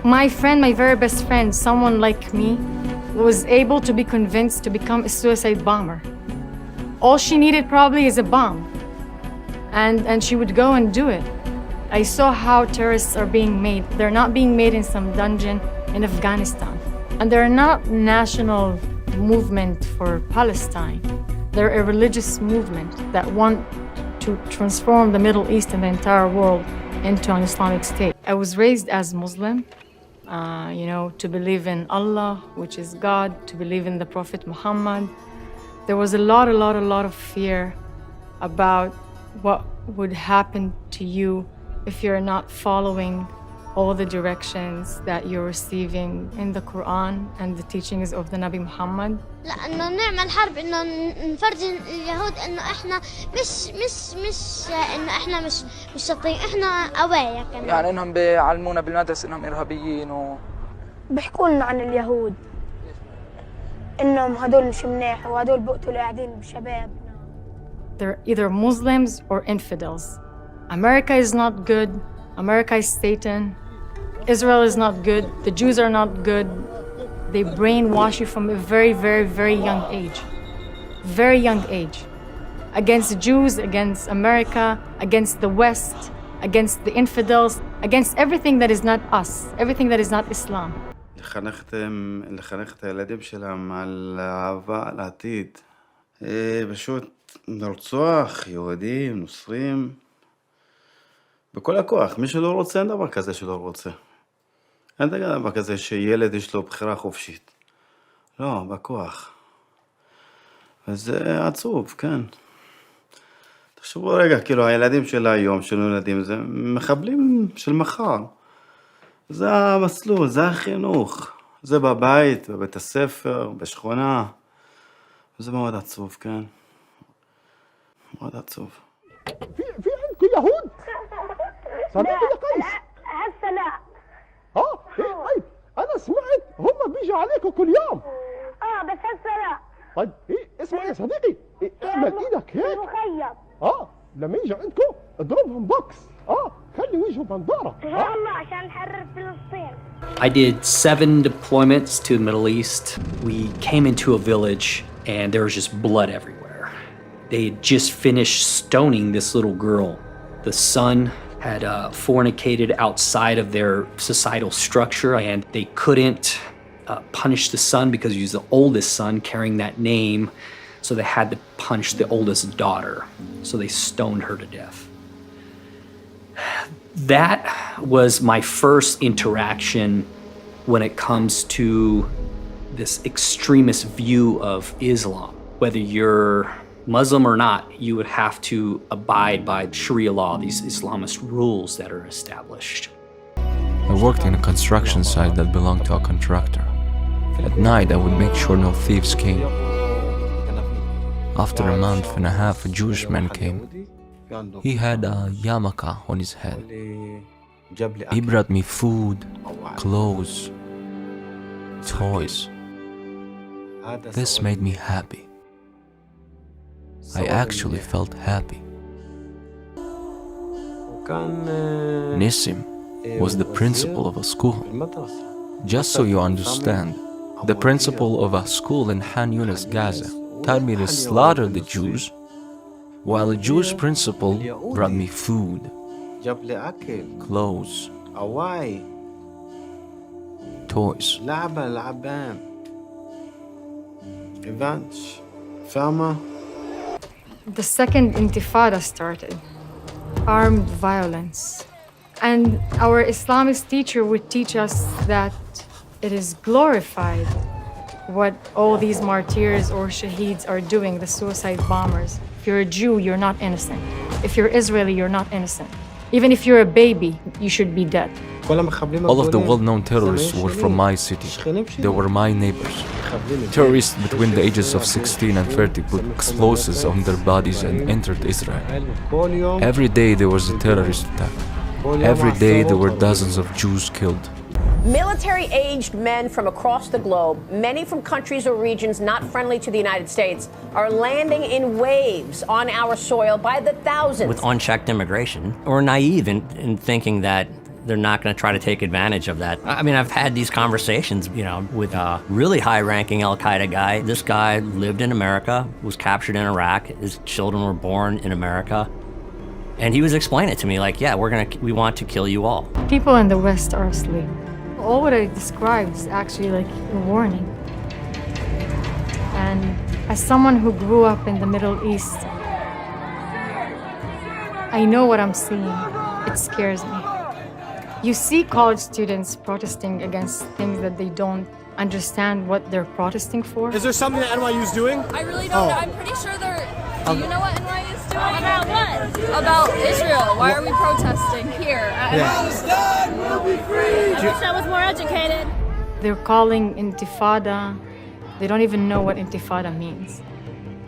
My friend, my very best friend, someone like me, was able to be convinced to become a suicide bomber. All she needed probably is a bomb. And she would go and do it. I saw how terrorists are being made. They're not being made in some dungeon in Afghanistan. And they're not national movement for Palestine. They're a religious movement that want to transform the Middle East and the entire world into an Islamic state. I was raised as Muslim, to believe in Allah, which is God, to believe in the Prophet Muhammad. There was a lot of fear about what would happen to you if you're not following all the directions that you're receiving in the Quran and the teachings of the Nabi Muhammad. لأنه نعمل حرب إنه نفرجن اليهود إنه إحنا مش إنه إحنا مش شاطرين إحنا قوايا كمان. يعني إنهم بيعلمونا بالمدرسة إنهم إرهابيين بيحكوا لنا عن اليهود إنهم هدول مش مناح وهدول بقتلوا قاعدين بشباب. They're either Muslims or infidels. America is not good. America is Satan. Israel is not good. The Jews are not good. They brainwash you from a very, very, very young age. Very young age. Against Jews, against America, against the West, against the infidels, against everything that is not us, everything that is not Islam. לחנך את הילדים שלהם על אהבה, על העתיד. פשוט לרצוח יהודים, נוצרים. בכל הכוח, מי שלא רוצה, אין דבר כזה שלא רוצה. אין דבר כזה שילד יש לו בחירה חופשית. לא, בכוח. וזה עצוב, כן. תחשבו רגע, כאילו הילדים של היום, של ילדים, זה מחבלים של מחר. זה המסלול, זה החינוך. זה בבית, בבית הספר, בשכונה. וזה מאוד עצוב, כן. מאוד עצוב. في عندكم يهود؟ صديقي يا قيس. هسه لا. طيب أنا سمعت هم بيجوا عليكم كل يوم. بس هسه لا. طيب اسمع يا صديقي، اعمل إيدك هيك. مخيط. لما يجوا عندكم اضربهم بوكس. خلي وجههم بنضارة. والله عشان نحرر فلسطين. I did 7 deployments to the Middle East. We came into a village and there was just blood everywhere. They had just finished stoning this little girl. The son had fornicated outside of their societal structure and they couldn't punish the son because he was the oldest son carrying that name. So they had to punish the oldest daughter. So they stoned her to death. That was my first interaction when it comes to this extremist view of Islam. Whether you're Muslim or not, you would have to abide by Sharia law, these Islamist rules that are established. I worked in a construction site that belonged to a contractor. At night, I would make sure no thieves came. After a month and a half, a Jewish man came. He had a yarmulke on his head. He brought me food, clothes, toys. This made me happy. I actually felt happy. Nissim was the principal of a school. Just so you understand, the principal of a school in Han Yunis, Gaza, told me to slaughter the Jews, while a Jewish principal brought me food, clothes, toys. The second Intifada started, armed violence. And our Islamist teacher would teach us that it is glorified what all these martyrs or shaheeds are doing, the suicide bombers. If you're a Jew, you're not innocent. If you're Israeli, you're not innocent. Even if you're a baby, you should be dead. All of the well-known terrorists were from my city. They were my neighbors. Terrorists between the ages of 16 and 30 put explosives on their bodies and entered Israel. Every day there was a terrorist attack. Every day there were dozens of Jews killed. Military-aged men from across the globe, many from countries or regions not friendly to the United States, are landing in waves on our soil by the thousands. With unchecked immigration, we're naive in thinking that they're not going to try to take advantage of that. I mean, I've had these conversations, with a really high-ranking Al-Qaeda guy. This guy lived in America, was captured in Iraq. His children were born in America. And he was explaining it to me like, yeah, we want to kill you all. People in the West are asleep. All what I described is actually like a warning. And as someone who grew up in the Middle East, I know what I'm seeing. It scares me. You see college students protesting against things that they don't understand what they're protesting for. Is there something that NYU is doing? I really don't know. I'm pretty sure they're... Do you know what NYU is doing? About what? About Israel. Why are we protesting here? Palestine will be free! I wish I was more educated. They're calling intifada. They don't even know what intifada means.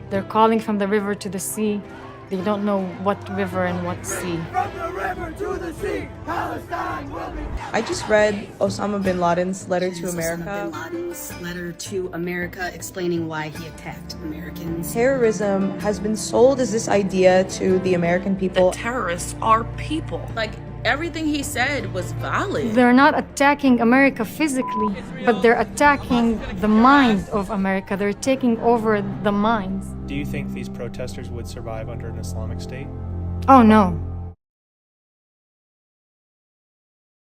They're calling from the river to the sea. They don't know what river and what sea. From the river to the sea, Palestine will be free! I just read Osama bin Laden's letter to America. Osama bin Laden's letter to America explaining why he attacked Americans. Terrorism has been sold as this idea to the American people. The terrorists are people. Like, everything he said was valid. They're not attacking America physically, but they're attacking the mind of America. They're taking over the minds. Do you think these protesters would survive under an Islamic state? Oh, no.